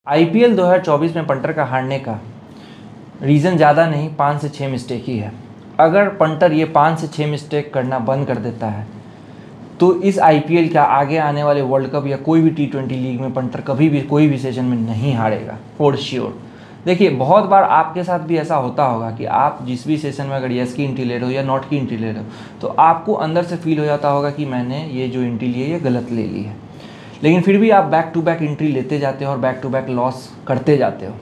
IPL 2024 में punter का हारने का रीज़न ज़्यादा नहीं, 5 से 6 मिस्टेक ही है। अगर पंटर ये 5 से 6 मिस्टेक करना बंद कर देता है तो इस आईपीएल का आगे आने वाले वर्ल्ड कप या कोई भी T20 लीग में पंटर कभी भी कोई भी सेशन में नहीं हारेगा, फॉर श्योर। देखिए, बहुत बार आपके साथ भी ऐसा होता होगा कि आप जिस भी सेशन में अगर यस की एंट्री ले रहे हो या नॉट की एंट्री ले रहे हो तो आपको अंदर से फील हो जाता होगा कि मैंने ये जो एंट्री ली है ये गलत ले ली है, लेकिन फिर भी आप बैक टू बैक एंट्री लेते जाते हो और बैक टू बैक लॉस करते जाते हो।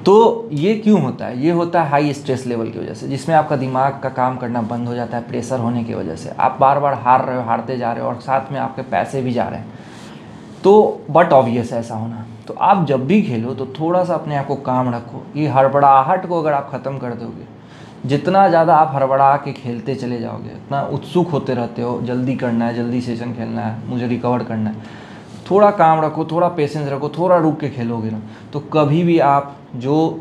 तो ये क्यों होता है? ये होता है हाई स्ट्रेस लेवल की वजह से, जिसमें आपका दिमाग का काम करना बंद हो जाता है, प्रेशर होने की वजह से। आप बार बार हार रहे हो, हारते जा रहे हो और साथ में आपके पैसे भी जा रहे हैं। तो बट ऑब्वियस है ऐसा होना। तो आप जब भी खेलो तो थोड़ा सा अपने आप को काम रखो। ये हड़बड़ाहट को अगर आप ख़त्म कर दोगे, जितना ज़्यादा आप हड़बड़ा के खेलते चले जाओगे, इतना उत्सुक होते रहते हो, जल्दी करना है, जल्दी सेशन खेलना है, मुझे रिकवर करना है, थोड़ा काम रखो, थोड़ा पेशेंस रखो, थोड़ा रुक के खेलोगे ना तो कभी भी आप जो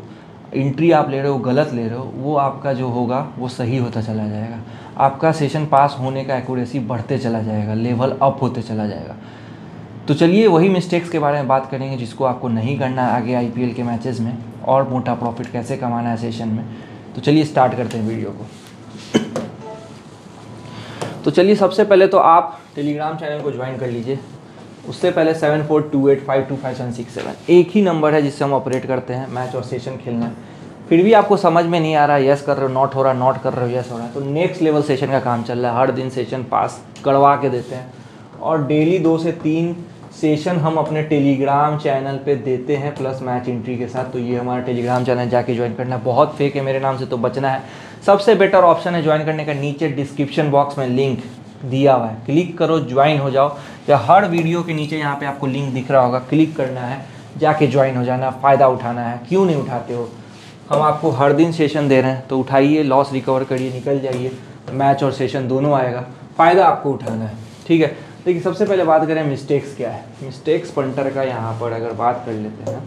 एंट्री आप ले रहे हो गलत ले रहे हो, वो आपका जो होगा वो सही होता चला जाएगा। आपका सेशन पास होने का एक्यूरेसी बढ़ते चला जाएगा, लेवल अप होते चला जाएगा। तो चलिए वही मिस्टेक्स के बारे में बात करेंगे जिसको आपको नहीं करना है आगे आईपीएल के मैचेस में, और मोटा प्रॉफिट कैसे कमाना है सेशन में। तो चलिए स्टार्ट करते हैं वीडियो को। तो चलिए सबसे पहले तो आप टेलीग्राम चैनल को ज्वाइन कर लीजिए। उससे पहले 7428525767 एक ही नंबर है जिससे हम ऑपरेट करते हैं, मैच और सेशन खेलना है। फिर भी आपको समझ में नहीं आ रहा है, यस कर रहे हो, नॉट हो रहा, नॉट कर रहे हो, यस हो रहा है, तो नेक्स्ट लेवल सेशन का काम चल रहा है। हर दिन सेशन पास करवा के देते हैं और डेली 2 से 3 सेशन हम अपने टेलीग्राम चैनल पे देते हैं प्लस मैच एंट्री के साथ। तो ये हमारा टेलीग्राम चैनल जाके ज्वाइन करना है। बहुत फेक है मेरे नाम से तो बचना है। सबसे बेटर ऑप्शन है ज्वाइन करने का, नीचे डिस्क्रिप्शन बॉक्स में लिंक दिया हुआ है, क्लिक करो, ज्वाइन हो जाओ। या हर वीडियो के नीचे यहाँ पे आपको लिंक दिख रहा होगा, क्लिक करना है, जाके ज्वाइन हो जाना, फ़ायदा उठाना है। क्यों नहीं उठाते हो? हम आपको हर दिन सेशन दे रहे हैं, तो उठाइए, लॉस रिकवर करिए, निकल जाइए, मैच और सेशन दोनों आएगा, फ़ायदा आपको उठाना है, ठीक है। देखिए सबसे पहले बात करें मिस्टेक्स क्या है। मिस्टेक्स पंटर का यहाँ पर अगर बात कर लेते हैं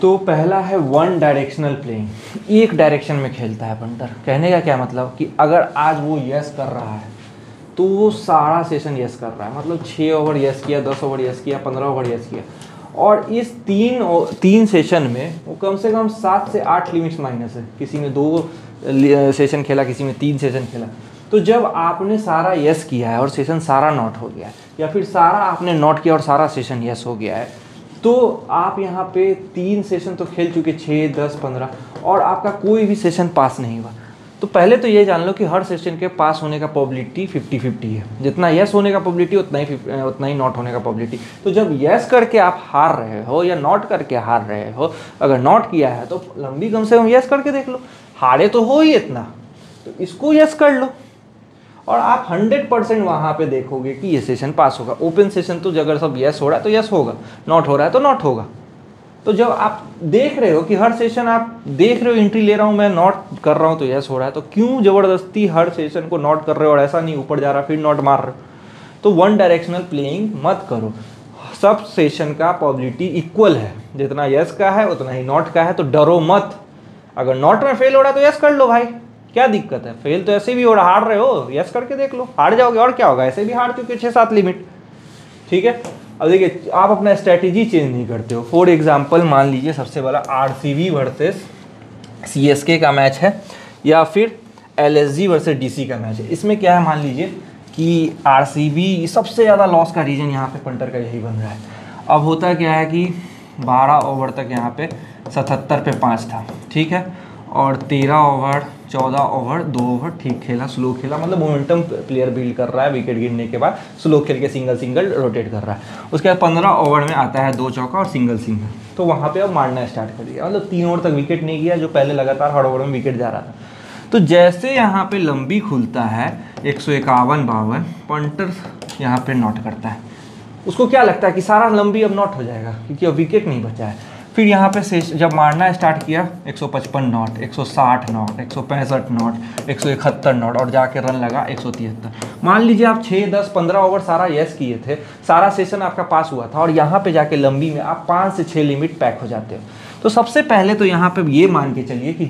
तो पहला है वन डायरेक्शनल प्लेइंग। एक डायरेक्शन में खेलता है पंटर। कहने का क्या मतलब कि अगर आज वो यस कर रहा है तो वो सारा सेशन यस कर रहा है, मतलब 6 ओवर यस किया, 10 ओवर यस किया, 15 ओवर यस किया, और इस तीन सेशन में वो कम से कम 7 से 8 लिमिट्स माइनस है। किसी में 2 सेशन खेला, किसी में 3 सेशन खेला। तो जब आपने सारा यस किया है और सेशन सारा नॉट हो गया है, या फिर सारा आपने नॉट किया और सारा सेशन यस हो गया है, तो आप यहाँ पे 3 सेशन तो खेल चुके, 6, 10, 15, और आपका कोई भी सेशन पास नहीं हुआ। तो पहले तो ये जान लो कि हर सेशन के पास होने का प्रोबेबिलिटी 50-50 है। जितना यस होने का प्रोबेबिलिटी उतना ही नॉट होने का प्रोबेबिलिटी। तो जब यस करके आप हार रहे हो या नॉट करके हार रहे हो, अगर नॉट किया है तो लंबी कम से कम यस करके देख लो। हारे तो हो ही इतना, तो इसको यस कर लो और आप 100% वहाँ पे देखोगे कि ये सेशन पास होगा। ओपन सेशन तो अगर सब यस हो रहा है तो यस होगा, नॉट हो रहा है तो नॉट होगा। तो जब आप देख रहे हो कि हर सेशन आप देख रहे हो, एंट्री ले रहा हूँ मैं, नॉट कर रहा हूँ तो यस हो रहा है, तो क्यों ज़बरदस्ती हर सेशन को नॉट कर रहे हो और ऐसा नहीं ऊपर जा रहा फिर नॉट मार रहे हो? तो वन डायरेक्शनल प्लेइंग मत करो। सब सेशन का प्रोबेबिलिटी इक्वल है, जितना यस का है उतना ही नॉट का है, तो डरो मत। अगर नॉट में फेल हो रहा है तो यस कर लो भाई, क्या दिक्कत है? फेल तो ऐसे भी हो रहा, हार रहे हो, यस करके देख लो, हार जाओगे और क्या होगा, ऐसे भी हार चुके 6-7 लिमिट, ठीक है। अब देखिए आप अपना स्ट्रैटेजी चेंज नहीं करते हो। फॉर एग्जांपल मान लीजिए सबसे बड़ा आरसीबी वर्सेस सीएसके का मैच है, या फिर एलएसजी वर्सेस डीसी का मैच है। इसमें क्या है, मान लीजिए कि आरसीबी सबसे ज़्यादा लॉस का रीजन यहाँ पे पंटर का यही बन रहा है। अब होता क्या है कि 12 ओवर तक यहाँ पे 77 पे 5 था, ठीक है, और 13 ओवर 14 ओवर 2 ओवर ठीक खेला, स्लो खेला, मतलब मोमेंटम प्लेयर बिल्ड कर रहा है, विकेट गिरने के बाद स्लो खेल के सिंगल रोटेट कर रहा है। उसके बाद 15 ओवर में आता है 2 चौका और सिंगल, तो वहाँ पे अब मारना स्टार्ट कर दिया, मतलब 3 ओवर तक विकेट नहीं गया, जो पहले लगातार हर ओवर में विकेट जा रहा था। तो जैसे यहाँ पे लंबी खुलता है 151-52, पंटर यहाँ पे नॉट करता है। उसको क्या लगता है कि सारा लंबी अब नॉट हो जाएगा क्योंकि अब विकेट नहीं बचा है। फिर यहाँ पे जब मारना स्टार्ट किया 155 नॉट, 160 नॉट, 165 नॉट, 171 नॉट, और जाके रन लगा 173। मान लीजिए आप 6, 10, 15 ओवर सारा यस किए थे, सारा सेशन आपका पास हुआ था, और यहाँ पे जाके लंबी में आप 5 से 6 लिमिट पैक हो जाते हो। तो सबसे पहले तो यहाँ पे ये मान के चलिए कि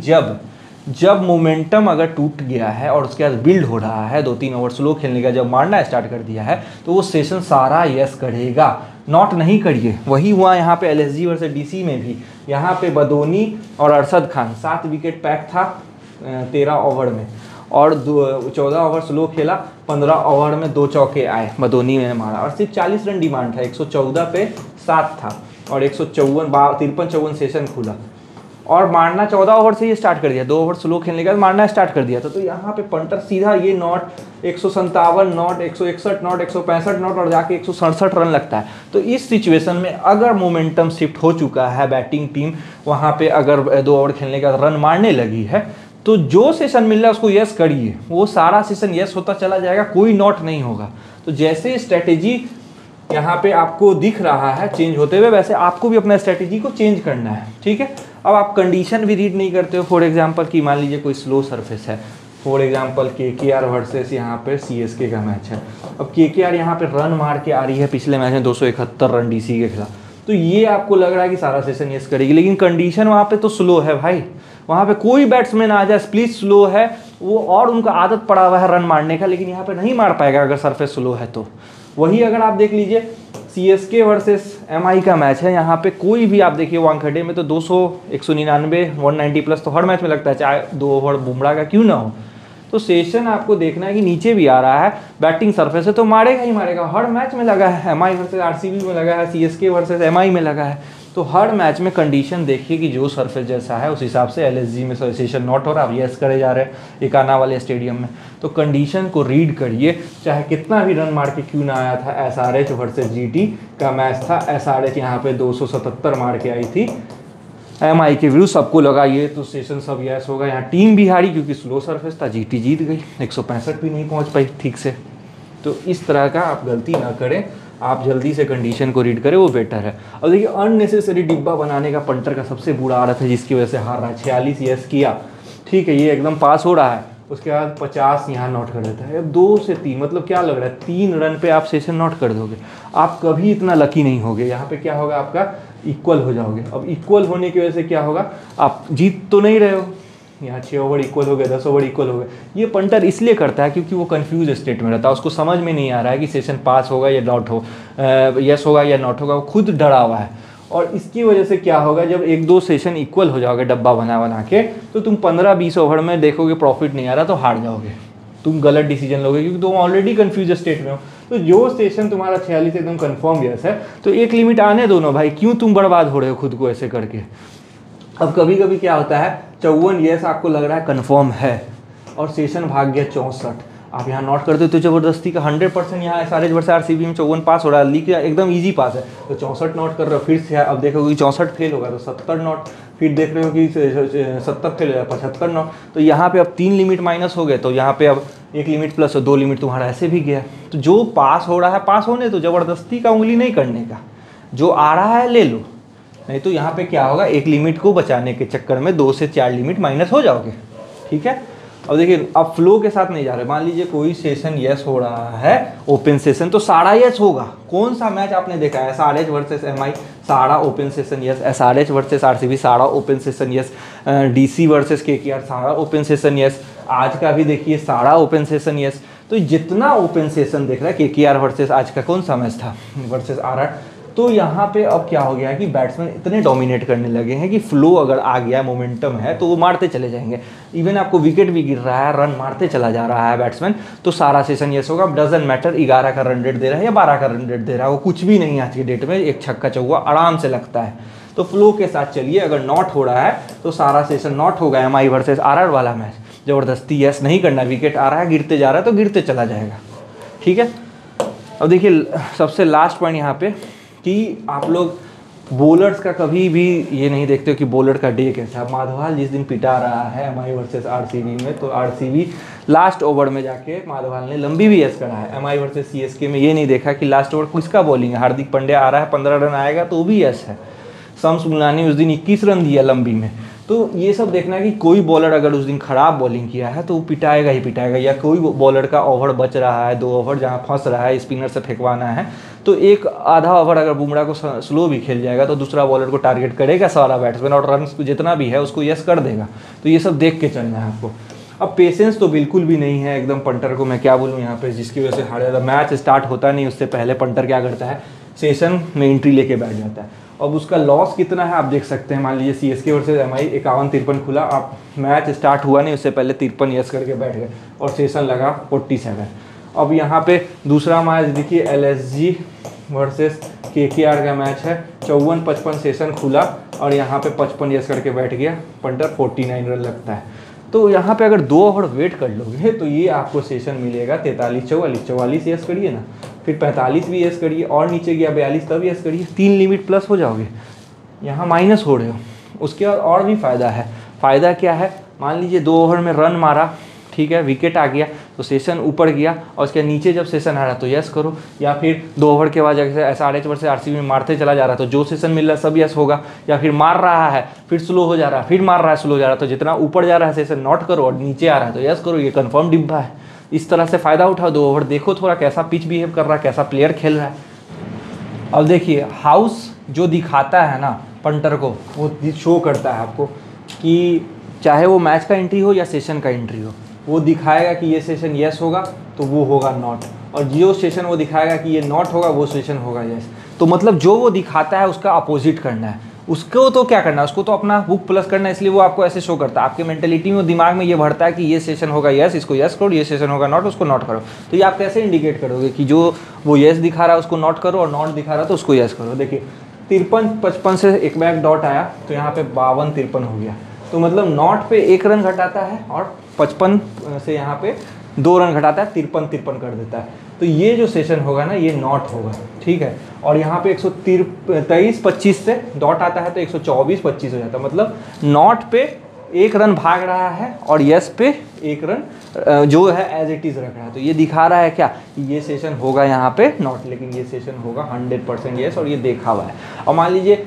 जब मोमेंटम अगर टूट गया है और उसके बाद बिल्ड हो रहा है, 2-3 ओवर स्लो खेलने का जब मारना स्टार्ट कर दिया है, तो वो सेशन सारा यस करेगा। नॉट नहीं करिए। वही हुआ यहाँ पे LSG वर्सेस DC में भी। यहाँ पे बदोनी और अरशद खान 7 विकेट पैक था 13 ओवर में, और 14 ओवर स्लो खेला, 15 ओवर में 2 चौके आए बदोनी ने मारा, और सिर्फ 40 रन डिमांड था, 114 पे 7 था, और 153-54 सेशन खुला, और मारना 14 ओवर से ये स्टार्ट कर दिया, 2 ओवर स्लो खेलने के बाद मारना स्टार्ट कर दिया था। तो यहाँ पे पंटर सीधा ये नॉट 157 नॉट, 161 नॉट, 165 नॉट और जाके 167 रन लगता है। तो इस सिचुएशन में अगर मोमेंटम शिफ्ट हो चुका है, बैटिंग टीम वहाँ पे अगर 2 ओवर खेलने के बाद रन मारने लगी है, तो जो सेशन मिल रहा है उसको यस करिए, वो सारा सेशन यस होता चला जाएगा, कोई नॉट नहीं होगा। तो जैसे स्ट्रेटेजी यहाँ पे आपको दिख रहा है चेंज होते हुए, वैसे आपको भी अपना स्ट्रेटेजी को चेंज करना है, ठीक है। अब आप कंडीशन भी रीड नहीं करते हो, फॉर एग्जांपल कि मान लीजिए कोई स्लो सरफेस है, फॉर एग्जांपल KKR वर्सेस यहाँ पे CSK का मैच है। अब KKR यहाँ पे रन मार के आ रही है, पिछले मैच में 271 रन DC के खिलाफ, तो ये आपको लग रहा है कि सारा सेशन यस करेगी, लेकिन कंडीशन वहाँ पे तो स्लो है भाई, वहाँ पे कोई बैट्समैन आ जाए, स्प्लिट स्लो है वो, और उनका आदत पड़ा हुआ है रन मारने का, लेकिन यहाँ पे नहीं मार पाएगा अगर सरफेस स्लो है तो। वही अगर आप देख लीजिए CSK वर्सेस MI का मैच है, यहाँ पे कोई भी आप देखिए वानखेड़े में तो 200, 199, 190 प्लस तो हर मैच में लगता है, चाहे 2 ओवर बुमराह का क्यों ना हो। तो सेशन आपको देखना है कि नीचे भी आ रहा है, बैटिंग सरफेस है तो मारेगा ही मारेगा, हर मैच में लगा है, MI वर्सेस RCB में लगा है, CSK वर्सेस MI में लगा है। तो हर मैच में कंडीशन देखिए कि जो सरफेस जैसा है उस हिसाब से LSG में सेशन नॉट हो रहा है, अब यस करे जा रहे हैं इकाना वाले स्टेडियम में, तो कंडीशन को रीड करिए, चाहे कितना भी रन मार के क्यों ना आया था। SRH वर्सेस GT का मैच था, SRH यहाँ पे 277 मार के आई थी MI के व्यू, सबको लगा ये तो सेशन सब यस होगा, यहाँ टीम भी हारी क्योंकि स्लो सरफेस था, GT जीत गई, 165 भी नहीं पहुँच पाई ठीक से। तो इस तरह का आप गलती ना करें, आप जल्दी से कंडीशन को रीड करें, वो बेटर है। अब देखिए अननेसेसरी डिब्बा बनाने का पंटर का सबसे बुरा आदत है, जिसकी वजह से हार रहा है। 46 यस किया, ठीक है, ये एकदम पास हो रहा है, उसके बाद 50 यहाँ नोट कर देता है। अब 2 से 3 मतलब क्या लग रहा है, 3 रन पे आप सेशन नोट कर दोगे, आप कभी इतना लकी नहीं होगे। यहाँ पे क्या होगा, आपका इक्वल हो जाओगे। अब इक्वल होने की वजह से क्या होगा, आप जीत तो नहीं रहे हो, यहाँ 6 ओवर इक्वल हो गए, 10 ओवर इक्वल हो गए। ये पंटर इसलिए करता है क्योंकि वो कंफ्यूज स्टेट में रहता है, उसको समझ में नहीं आ रहा है कि सेशन पास होगा या नॉट हो, यस होगा या नॉट होगा, वो खुद डरा हुआ है। और इसकी वजह से क्या होगा, जब 1-2 सेशन इक्वल हो जाओगे डब्बा बना के, तो तुम 15-20 ओवर में देखोगे प्रॉफिट नहीं आ रहा तो हार जाओगे, तुम गलत डिसीजन लोगे क्योंकि तुम ऑलरेडी कंफ्यूज स्टेट में हो। तो जो सेशन तुम्हारा 46 एकदम कंफर्म यस है, तो एक लिमिट आने दो ना भाई, क्यों तुम बर्बाद हो रहे हो खुद को ऐसे करके। अब कभी कभी क्या होता है, 54 यस आपको लग रहा है कंफर्म है और सेशन भाग गया 64, आप यहाँ नोट करते हो तो ज़बरदस्ती का 100% यहाँ SRH वर्सेस RCB में 54 पास हो रहा है, लीक एकदम इजी पास है, तो 64 नोट कर रहे हो। फिर से अब देखोगे 64 फेल होगा तो 70 नोट, फिर देख रहे हो कि 70 फेल होगा 75 नोट। तो यहाँ पे अब 3 लिमिट माइनस हो गए, तो यहाँ पे अब 1 लिमिट प्लस 2 लिमिट तुम्हारा ऐसे भी गया। तो जो पास हो रहा है पास होने तो, ज़बरदस्ती का उंगली नहीं करने का, जो आ रहा है ले लो, नहीं तो यहाँ पे क्या होगा, 1 लिमिट को बचाने के चक्कर में 2 से 4 लिमिट माइनस हो जाओगे, ठीक है। अब देखिए अब फ्लो के साथ नहीं जा रहे, मान लीजिए कोई सेशन यस हो रहा है ओपन सेशन, तो सारा यस होगा। कौन सा मैच आपने देखा है, SRH वर्सेस MI सारा open session yes, SRH versus RCB सारा open session yes, DC versus KKR सारा ओपन सेशन यस, आज का भी देखिए सारा ओपन सेशन यस। तो जितना ओपन सेशन देख रहा है, KKR वर्सेस आज का कौन सा मैच था वर्सेस RR, तो यहाँ पे अब क्या हो गया है कि बैट्समैन इतने डोमिनेट करने लगे हैं कि फ्लो अगर आ गया, मोमेंटम है तो वो मारते चले जाएंगे। इवन आपको विकेट भी गिर रहा है, रन मारते चला जा रहा है बैट्समैन, तो सारा सेशन यस होगा। डजंट मैटर 11 का रन रेट दे रहा है या 12 का रन रेट दे रहा है, वो कुछ भी नहीं आज की डेट में, एक छक्का चौका आराम से लगता है। तो फ्लो के साथ चलिए, अगर नॉट हो रहा है तो सारा सेशन नॉट होगा। MI वर्सेस RR वाला मैच ज़बरदस्ती यस नहीं करना, विकेट आ रहा है गिरते जा रहा है तो गिरते चला जाएगा, ठीक है। अब देखिए सबसे लास्ट पॉइंट यहाँ पे कि आप लोग बॉलर्स का कभी भी ये नहीं देखते हो कि बॉलर का डे कैसा है। माधवाल जिस दिन पिटा रहा है MI वर्सेस RCB में, तो RCB लास्ट ओवर में जाके माधवाल ने लंबी भी यस करा है। MI वर्सेस CSK में ये नहीं देखा कि लास्ट ओवर किसका बॉलिंग है, हार्दिक पांड्या आ रहा है 15 रन आएगा तो वो भी यस है। शम्स मुलानी उस दिन 21 रन दिया लंबी में, तो ये सब देखना है कि कोई बॉलर अगर उस दिन खराब बॉलिंग किया है तो वो पिटाएगा ही पिटाएगा, या कोई बॉलर का ओवर बच रहा है, 2 ओवर जहाँ फंस रहा है, स्पिनर से फेंकवाना है, तो एक आधा ओवर अगर बुमराह को स्लो भी खेल जाएगा तो दूसरा बॉलर को टारगेट करेगा सारा बैट्समैन और रन जितना भी है उसको यस कर देगा। तो ये सब देख के चलना है आपको। अब पेशेंस तो बिल्कुल भी नहीं है एकदम पंटर को, मैं क्या बोलूँ यहाँ पे, जिसकी वजह से हार जाता। मैच स्टार्ट होता नहीं उससे पहले पंटर क्या करता है, सेशन में एंट्री लेके बैठ जाता है। अब उसका लॉस कितना है आप देख सकते हैं। मान लीजिए CSK वर्सेस MI 51-53 खुला, आप मैच स्टार्ट हुआ नहीं उससे पहले 53 यस करके बैठ गए और सेशन लगा 47। अब यहाँ पे दूसरा मैच देखिए LSG वर्सेस KKR का मैच है, 54-55 सेशन खुला और यहाँ पे 55 यस करके बैठ गया पंटर, 49 रन लगता है। तो यहाँ पे अगर 2 ओवर वेट कर लोगे तो ये आपको सेशन मिलेगा 43-44 यस करिए ना, फिर 45 भी यस करिए और नीचे गया 42 तब यस करिए, 3 लिमिट प्लस हो जाओगे, यहाँ माइनस हो रहे हो। उसके बाद और भी फ़ायदा है। फ़ायदा क्या है, मान लीजिए 2 ओवर में रन मारा, ठीक है, विकेट आ गया तो सेशन ऊपर गया और उसके नीचे जब सेशन आ रहा तो यस करो, या फिर 2 ओवर के बाद जैसे SRH वर्सेस RCB में मारते चला जा रहा तो जो सेशन मिल रहा है सब यस होगा, या फिर मार रहा है फिर स्लो हो जा रहा है, फिर मार रहा है स्लो हो जा रहा है, तो जितना ऊपर जा रहा है सेशन नॉट करो और नीचे आ रहा है तो यस करो, ये कंफर्म डिब्बा है। इस तरह से फ़ायदा उठाओ, 2 ओवर देखो थोड़ा कैसा पिच बिहेव कर रहा है, कैसा प्लेयर खेल रहा है। अब देखिए हाउस जो दिखाता है ना पंटर को, वो शो करता है आपको कि चाहे वो मैच का एंट्री हो या सेशन का एंट्री हो, वो दिखाएगा कि ये सेशन यस होगा तो वो होगा नॉट, और जो सेशन वो दिखाएगा कि ये नॉट होगा वो सेशन होगा यस। तो मतलब जो वो दिखाता है उसका अपोजिट करना है, उसको तो क्या करना है, उसको तो अपना बुक प्लस करना है, इसलिए वो आपको ऐसे शो करता है। आपके मेंटेलिटी में दिमाग में ये बढ़ता है कि ये सेशन होगा यस, इसको यस करो, ये सेशन होगा नॉट, उसको नॉट करो। तो ये आप कैसे इंडिकेट करोगे कि जो वो यस दिखा रहा है उसको नॉट करो और नॉट दिखा रहा है तो उसको यस करो। देखिए 53-55 से एक बैक डॉट आया तो यहाँ पे 52-53 हो गया, तो मतलब नॉट पे 1 रन घटाता है और 55 से यहाँ पे 2 रन घटाता है, 53-53 कर देता है। तो ये जो सेशन होगा ना ये नॉट होगा, ठीक है। और यहाँ पे 123-25 से डॉट आता है तो 124-25 हो जाता है, मतलब नॉट पे 1 रन भाग रहा है और यस पे 1 रन जो है एज इट इज़ रख रहा है। तो ये दिखा रहा है क्या, ये सेशन होगा यहाँ पे नॉट, लेकिन ये सेशन होगा 100% यस, और ये देखा हुआ है। और मान लीजिए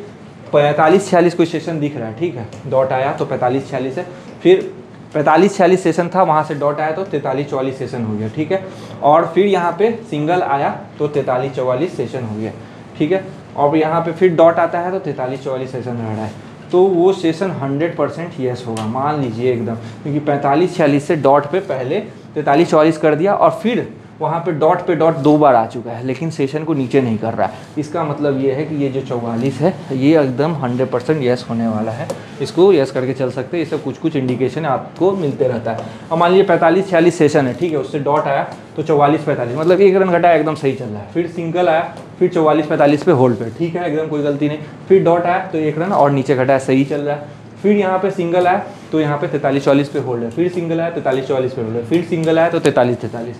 45-46 कोई सेशन दिख रहा है, ठीक है, डॉट आया तो 45-46 है, फिर 45-46 सेशन था, वहाँ से डॉट आया तो 43-44 सेशन हो गया, ठीक है। और फिर यहाँ पे सिंगल आया तो 43-44 सेशन हो गया, ठीक है। और यहाँ पे फिर डॉट आता है तो 43-44 सेशन रह रहा है, तो वो सेशन 100% यस होगा, मान लीजिए एकदम, क्योंकि 45-46 से डॉट पे पहले 43-44 कर दिया और फिर वहाँ पे डॉट 2 बार आ चुका है, लेकिन सेशन को नीचे नहीं कर रहा है। इसका मतलब ये है कि ये जो 44 है ये एकदम 100% यस होने वाला है, इसको यस करके चल सकते हैं। ये सब कुछ इंडिकेशन आपको मिलते रहता है। अब मान लीजिए 45-46 सेशन है, ठीक है, उससे डॉट आया तो 44-45, मतलब 1 रन घटाया, एकदम सही चल रहा है। फिर सिंगल आया, फिर 44-45 पे होल्ड पे, ठीक है, एकदम कोई गलती नहीं। फिर डॉट आया तो 1 रन और नीचे घटाया, सही चल रहा है। फिर यहाँ पे सिंगल आया तो यहाँ पे 43-44 पे होल्ड है, फिर सिंगल आया 43-44 पे होल्ड है, फिर सिंगल आया तो 43-43,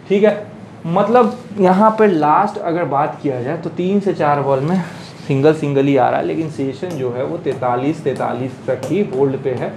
ठीक है। मतलब यहाँ पे लास्ट अगर बात किया जाए तो 3 से 4 बॉल में सिंगल ही आ रहा है, लेकिन सेशन जो है वो 43 तक ही होल्ड पे है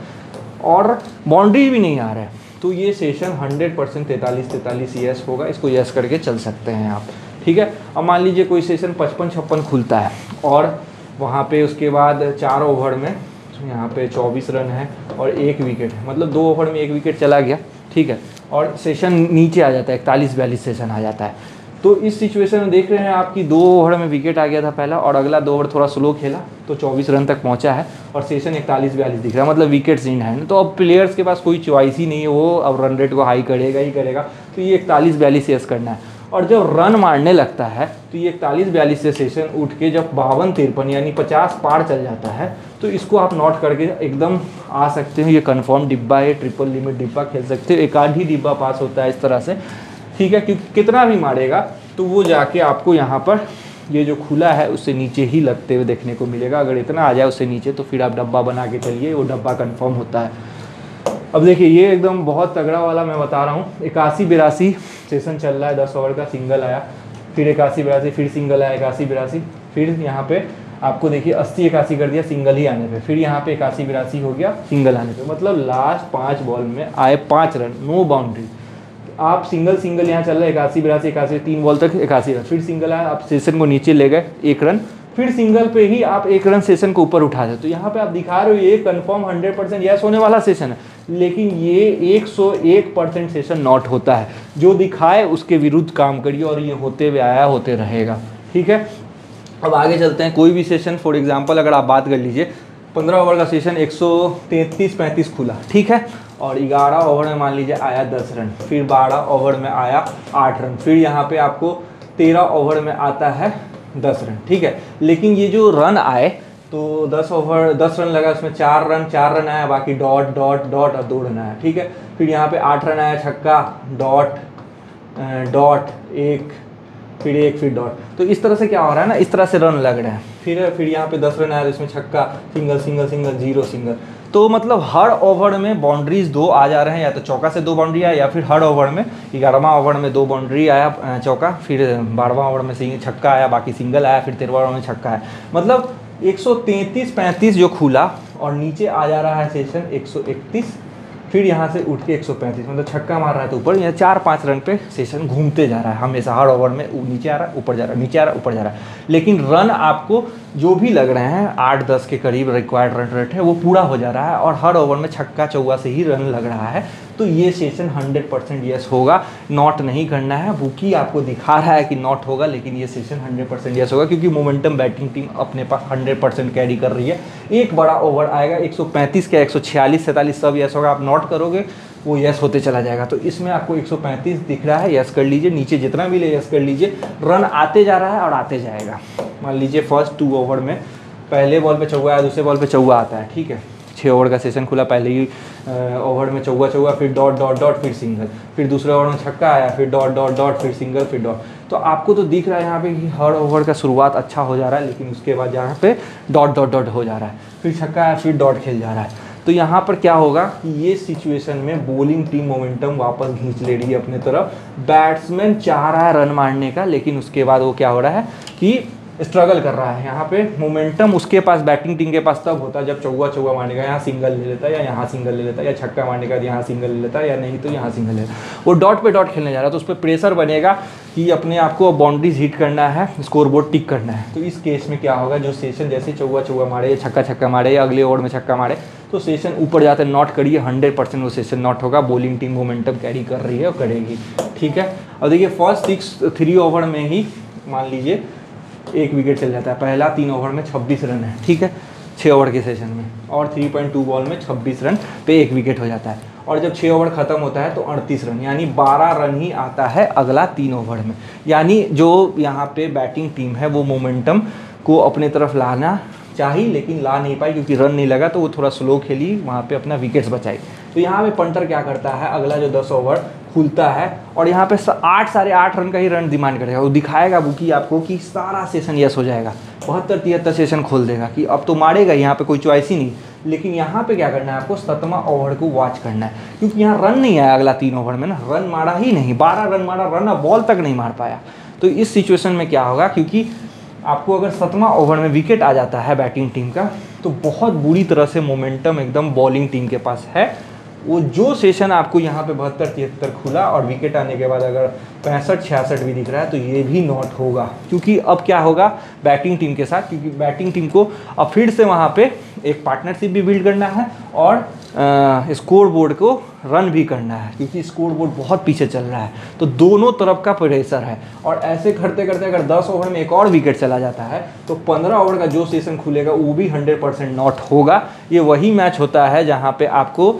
और बाउंड्री भी नहीं आ रहा है। तो ये सेशन 100% 43 यस होगा, इसको यस करके चल सकते हैं आप, ठीक है। अब मान लीजिए कोई सेशन 55-56 खुलता है और वहाँ पे उसके बाद 4 ओवर में यहाँ पे 24 रन है और 1 विकेट है, मतलब 2 ओवर में 1 विकेट चला गया, ठीक है, और सेशन नीचे आ जाता है, 41-42 सेशन आ जाता है। तो इस सिचुएशन में देख रहे हैं आपकी 2 ओवर में विकेट आ गया था पहला, और अगला 2 ओवर थोड़ा स्लो खेला तो 24 रन तक पहुंचा है और सेशन 41-42 दिख रहा है, मतलब विकेट्स इन हैंड। तो अब प्लेयर्स के पास कोई चॉइस ही नहीं है, वो अब रन रेट को हाई करेगा ही करेगा। तो ये 41-42 यस करना है, और जब रन मारने लगता है तो ये 41-42 से सेशन उठ के जब 52-53 यानी 50 पार चल जाता है तो इसको आप नोट करके एकदम आ सकते हो। ये कंफर्म डिब्बा है, ट्रिपल लिमिट डिब्बा खेल सकते हो, एक आध ही डिब्बा पास होता है इस तरह से, ठीक है, क्योंकि कितना भी मारेगा तो वो जाके आपको यहाँ पर ये जो खुला है उससे नीचे ही लगते हुए देखने को मिलेगा। अगर इतना आ जाए उससे नीचे तो फिर आप डब्बा बना के चलिए, वो डब्बा कंफर्म होता है। अब देखिए ये एकदम बहुत तगड़ा वाला मैं बता रहा हूँ, 81-82 सेशन चल रहा है, 10 ओवर का, सिंगल आया, फिर 81-82, फिर सिंगल आया 81-82, फिर यहाँ पे आपको देखिए 80-81 कर दिया सिंगल ही आने पे, फिर यहाँ पे 81-82 हो गया सिंगल आने पे, मतलब लास्ट 5 बॉल में आए 5 रन, नो बाउंड्री। आप सिंगल यहाँ चल रहा है 81-82, 3 बॉल तक 81 रन, फिर सिंगल आया, आप सेशन को नीचे ले गए 1 रन, फिर सिंगल पे ही आप 1 रन सेशन को ऊपर उठा दे। तो यहाँ पे आप दिखा रहे हो ये कंफर्म 100% यस होने वाला सेशन है, लेकिन ये 101% सेशन नॉट होता है। जो दिखाए उसके विरुद्ध काम करिए और ये होते हुए आया होते रहेगा, ठीक है। अब आगे चलते हैं। कोई भी सेशन फॉर एग्जांपल अगर आप बात कर लीजिए, 15 ओवर का सेशन 133-35 खुला, ठीक है, और 11 ओवर में मान लीजिए आया 10 रन, फिर 12 ओवर में आया 8 रन, फिर यहाँ पे आपको 13 ओवर में आता है 10 रन, ठीक है। लेकिन ये जो रन आए तो 10 रन लगा, उसमें 4 रन आया, बाकी डॉट डॉट डॉट और 2 रन आया, ठीक है। फिर यहाँ पे 8 रन आया, छक्का, डॉट डॉट, एक, फिर एक, फिर डॉट। तो इस तरह से क्या हो रहा है ना, इस तरह से रन लग रहे हैं। फिर यहाँ पे 10 रन आया तो इसमें छक्का, single single single, zero single. तो मतलब हर ओवर में बाउंड्रीज 2 आ जा रहे हैं, या तो चौका से 2 बाउंड्री आया, या फिर हर ओवर में 11वां ओवर में 2 बाउंड्री आया चौका, फिर 12वां ओवर में छक्का आया, बाकी सिंगल आया, फिर 13वां ओवर में छक्का आया। मतलब 133-35 जो खुला और नीचे आ जा रहा है सेशन 131, फिर यहाँ से उठ के 135, मतलब छक्का मार रहा है तो ऊपर, या 4-5 रन पे सेशन घूमते जा रहा है हमेशा, हर ओवर में नीचे आ रहा है, ऊपर जा रहा है, नीचे आ रहा है, ऊपर जा रहा है। लेकिन रन आपको जो भी लग रहे हैं 8-10 के करीब रिक्वायर्ड रन रेट है, वो पूरा हो जा रहा है, और हर ओवर में छक्का चौवा से ही रन लग रहा है। तो ये सेशन 100% यस होगा, नॉट नहीं करना है। बुकी आपको दिखा रहा है कि नॉट होगा, लेकिन ये सेशन 100% यस होगा, क्योंकि मोमेंटम बैटिंग टीम अपने पास 100% कैरी कर रही है। एक बड़ा ओवर आएगा 135 का, 146-47 सब यस होगा, आप नॉट करोगे वो यस होते चला जाएगा। तो इसमें आपको 135 दिख रहा है, यस कर लीजिए, नीचे जितना भी ले यस कर लीजिए। रन आते जा रहा है और आते जाएगा। मान लीजिए फर्स्ट 2 ओवर में पहले बॉल पे चौवा आया, दूसरे बॉल पे चौवा आता है, ठीक है। 6 ओवर का सेशन खुला, पहले ही ओवर में चौवा, फिर डॉट डॉट डॉट, फिर सिंगल, फिर दूसरे ओवर में छक्का आया, फिर डॉट डॉट डॉट, फिर सिंगल, फिर डॉट। तो आपको तो दिख रहा है यहाँ पे कि हर ओवर का शुरुआत अच्छा हो जा रहा है, लेकिन उसके बाद यहाँ पे डॉट डॉट डॉट हो जा रहा है, फिर छक्का आया, फिर डॉट खेल जा रहा है। तो यहाँ पर क्या होगा कि ये सिचुएशन में बॉलिंग टीम मोमेंटम वापस खींच ले रही है अपने तरफ। बैट्समैन चाह रहा है रन मारने का, लेकिन उसके बाद वो क्या हो रहा है कि स्ट्रगल कर रहा है। यहाँ पे मोमेंटम उसके पास, बैटिंग टीम के पास तब होता है जब चौवा मारने का यहाँ सिंगल ले लेता है, या यहाँ सिंगल ले लेता है, या छक्का मारने का यहाँ सिंगल ले लेता है, या नहीं तो यहाँ सिंगल ले लेता है। वो डॉट पे डॉट खेलने जा रहा है, तो उस पर प्रेशर बनेगा कि अपने आप को बाउंड्रीज हिट करना है, स्कोर बोर्ड टिक करना है। तो इस केस में क्या होगा, जो सेशन जैसे चौवा मारे, या छक्का मारे, या अगले ओवर में छक्का मारे, तो सेशन ऊपर जाते नॉट करिए, 100% वो सेशन नॉट होगा। बॉलिंग टीम मोमेंटम कैरी कर रही है और करेगी, ठीक है। और देखिए फर्स्ट 3 ओवर में ही मान लीजिए 1 विकेट चल जाता है। पहला 3 ओवर में 26 रन है, ठीक है, 6 ओवर के सेशन में, और 3.2 बॉल में 26 रन पे 1 विकेट हो जाता है। और जब 6 ओवर खत्म होता है तो 38 रन, यानी 12 रन ही आता है अगला 3 ओवर में। यानी जो यहाँ पे बैटिंग टीम है वो मोमेंटम को अपने तरफ लाना चाहिए, लेकिन ला नहीं पाई, क्योंकि रन नहीं लगा, तो वो थोड़ा स्लो खेली, वहाँ पे अपना विकेट्स बचाई। तो यहाँ पे पंटर क्या करता है, अगला जो 10 ओवर खुलता है, और यहाँ पे 8 साढ़े 8 रन का ही रन डिमांड करेगा। वो दिखाएगा बुकी आपको कि सारा सेशन यस हो जाएगा, 72-73 सेशन खोल देगा कि अब तो मारेगा, यहाँ पे कोई चॉइस ही नहीं। लेकिन यहाँ पे क्या करना है, आपको 7वां ओवर को वॉच करना है, क्योंकि यहाँ रन नहीं आया अगला 3 ओवर में ना, रन मारा ही नहीं, 12 रन मारा, रन बॉल तक नहीं मार पाया। तो इस सिचुएशन में क्या होगा, क्योंकि आपको अगर 7वां ओवर में विकेट आ जाता है बैटिंग टीम का, तो बहुत बुरी तरह से मोमेंटम एकदम बॉलिंग टीम के पास है। वो जो सेशन आपको यहाँ पे 72-73 खुला और विकेट आने के बाद अगर 65-66 भी दिख रहा है, तो ये भी नॉट होगा। क्योंकि अब क्या होगा बैटिंग टीम के साथ, क्योंकि बैटिंग टीम को अब फिर से वहाँ पे एक पार्टनरशिप भी बिल्ड करना है, और स्कोर बोर्ड को रन भी करना है, क्योंकि स्कोर बोर्ड बहुत पीछे चल रहा है। तो दोनों तरफ का प्रेशर है, और ऐसे करते करते अगर 10 ओवर में एक और विकेट चला जाता है, तो 15 ओवर का जो सेशन खुलेगा वो भी 100% नॉट होगा। ये वही मैच होता है जहाँ पे आपको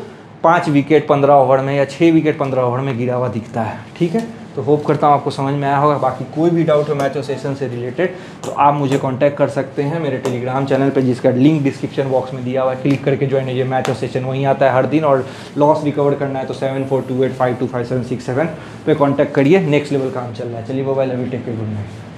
5 विकेट 15 ओवर में या 6 विकेट 15 ओवर में गिरा हुआ दिखता है, ठीक है। तो होप करता हूँ आपको समझ में आया होगा। बाकी कोई भी डाउट हो मैच और सेशन से रिलेटेड, तो आप मुझे कांटेक्ट कर सकते हैं मेरे टेलीग्राम चैनल पे, जिसका लिंक डिस्क्रिप्शन बॉक्स में दिया हुआ है। क्लिक करके ज्वाइन कीजिए, मैच और सेशन वहीं आता है हर दिन। और लॉस रिकवर करना है तो 7428525767 पे कांटेक्ट करिए। नेक्स्ट लेवल काम चल रहा है। चलिए bye, love you, take care, good night.